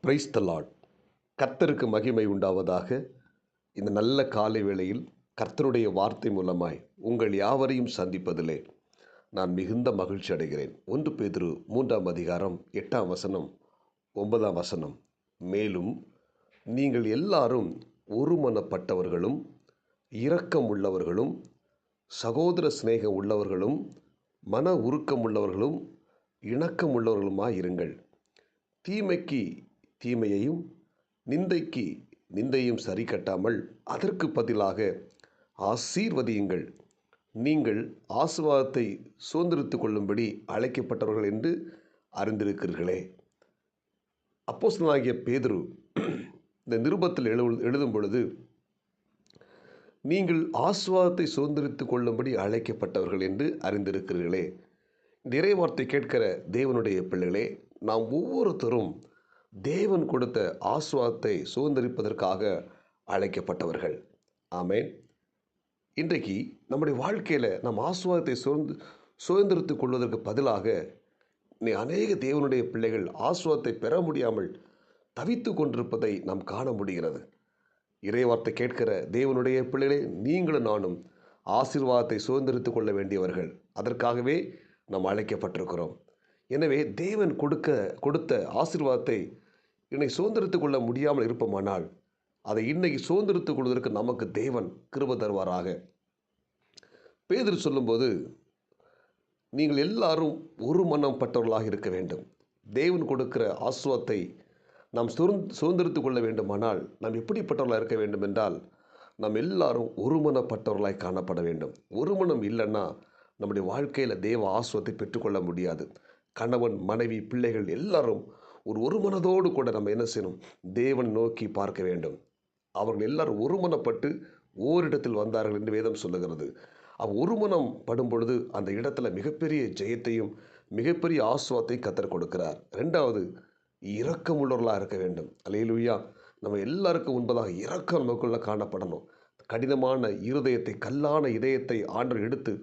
Praise the Lord. கர்த்தருக்கு மகிமை உண்டாவதாக. இந்த நல்ல காலை வேளையில் கர்த்தருடைய வார்த்தை மூலமாய் உங்கள் யாவரையும் சந்திப்பதிலே நான் மிகுந்த மகிழ்ச்சி அடைகிறேன். 1 பேதுரு 3 அதிகாரம் 8 வசனம் 9 வசனம். மேலும் நீங்கள் எல்லாரும் ஒருமனப்பட்டவர்களும் இரக்கம் உள்ளவர்களும் சகோதர சிநேகம் உள்ளவர்களும் மன உருக்கம் உள்ளவர்களும் இணக்கம் உள்ளவர்களுமாயிருங்கள். தீமைக்கு தீமையையும் நிந்தைக்கு நிந்தையும் சரி கட்டாமல் அதற்கு பதிலாக ஆசீர்வதியுங்கள். நீங்கள் ஆசீர்வாதத்தை சுதந்திரித்துக் கொள்ளும்படி அழைக்கப்பட்டவர்கள் என்று அறிந்திருக்கிறீர்களே. அப்போஸ்தலனாகிய பேதுரு இந்த நிருபத்தில் எழுதும் பொழுது, நீங்கள் ஆசீர்வாதத்தை சுதந்திரித்துக் கொள்ளும்படி அழைக்கப்பட்டவர்கள் என்று அறிந்திருக்கிறீர்களே. இறைவார்த்தை கேட்கிற தேவனுடைய பிள்ளைகளே, நாம் ஒவ்வொருத்தரும் தேவன் கொடுத்த ஆசீர்வாதத்தை சுதந்திரிப்பதற்காக அழைக்கப்பட்டவர்கள். ஆமென். இன்றைக்கு நம்முடைய வாழ்க்கையில் நம் ஆசீர்வாதத்தை சுதந்திரித்துக் கொள்வதற்கு பதிலாக அநேக தேவனுடைய பிள்ளைகள் ஆசீர்வாதத்தை பெற முடியாமல் தவித்து கொண்டிருப்பதை நாம் காண முடிகிறது. இறைவார்த்தை கேட்கிற தேவனுடைய பிள்ளைகளே, நீங்களும் நானும் ஆசீர்வாதத்தை சுதந்திரித்துக் கொள்ள வேண்டியவர்கள். அதற்காகவே நாம் அழைக்கப்பட்டிருக்கிறோம். எனவே தேவன் கொடுத்த ஆசீர்வாதத்தை இன்னைக்கு சுதந்திரித்துக் கொள்ள முடியாமல் இருப்போமானால் அதை இன்னைக்கு சுதந்திரித்துக் கொள்வதற்கு நமக்கு தேவன் கிருபை தருவாராக. பேதுரு சொல்லும்போது, நீங்கள் எல்லாரும் ஒரு மனம் பட்டவர்களாக இருக்க வேண்டும். தேவன் கொடுக்கிற ஆசீர்வாதத்தை நாம் சுதந்திரித்துக் கொள்ள வேண்டுமானால் நாம் எப்படிப்பட்டவர்களாக இருக்க வேண்டும் என்றால், நாம் எல்லாரும் ஒருமனப்பட்டவர்களாய் காணப்பட வேண்டும். ஒரு மனம் இல்லைன்னா நம்முடைய வாழ்க்கையில் தேவ ஆசீர்வாதத்தை பெற்றுக்கொள்ள முடியாது. கணவன், மனைவி, பிள்ளைகள் எல்லாரும் ஒரு மனதோடு கூட நம்ம என்ன செய்யணும்? தேவன் நோக்கி பார்க்க வேண்டும். அவர்கள் எல்லாரும் ஒருமனப்பட்டு ஓரிடத்தில் வந்தார்கள் என்று வேதம் சொல்லுகிறது. ஒரு மனம் படும் பொழுது அந்த இடத்துல மிகப்பெரிய ஜெயத்தையும் மிகப்பெரிய ஆசீர்வாதத்தையும் கர்த்தர் கொடுக்கிறார். 2வது, இரக்கம் உள்ளவர்களாக இருக்க வேண்டும். அல்லேலூயா. நம்ம எல்லாருக்கும் முன்பதாக இரக்கம் நமக்குள்ள காணப்படணும். கடினமான இருதயத்தை, கல்லான இதயத்தை ஆண்டவர் எடுத்து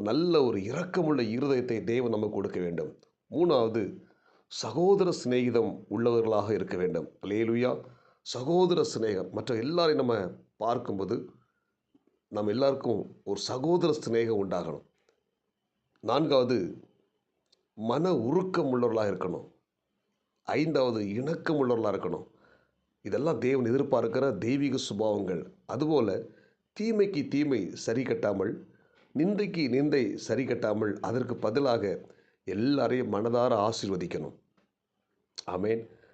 நல்ல ஒரு இரக்கமுள்ள இருதயத்தை தேவன் நமக்கு கொடுக்க வேண்டும். 3வது, சகோதர சிநேகிதம் உள்ளவர்களாக இருக்க வேண்டும். அல்லேலூயா. சகோதர சிநேகம், மற்ற எல்லாரையும் நம்ம பார்க்கும்போது நம்ம எல்லாருக்கும் ஒரு சகோதர சிநேகம் உண்டாகணும். 4வது, மன உருக்கம் உள்ளவர்களாக இருக்கணும். 5வது, இணக்கம் உள்ளவர்களாக இருக்கணும். இதெல்லாம் தேவன் எதிர்பார்க்கிற தெய்வீக சுபாவங்கள். அதுபோல் தீமைக்கு தீமை சரி கட்டாமல், நிந்தைக்கு நிந்தை சரி கட்டாமல் அதற்கு பதிலாக எல்லாரையும் மனதார ஆசீர்வதிக்கணும். ஆமென்.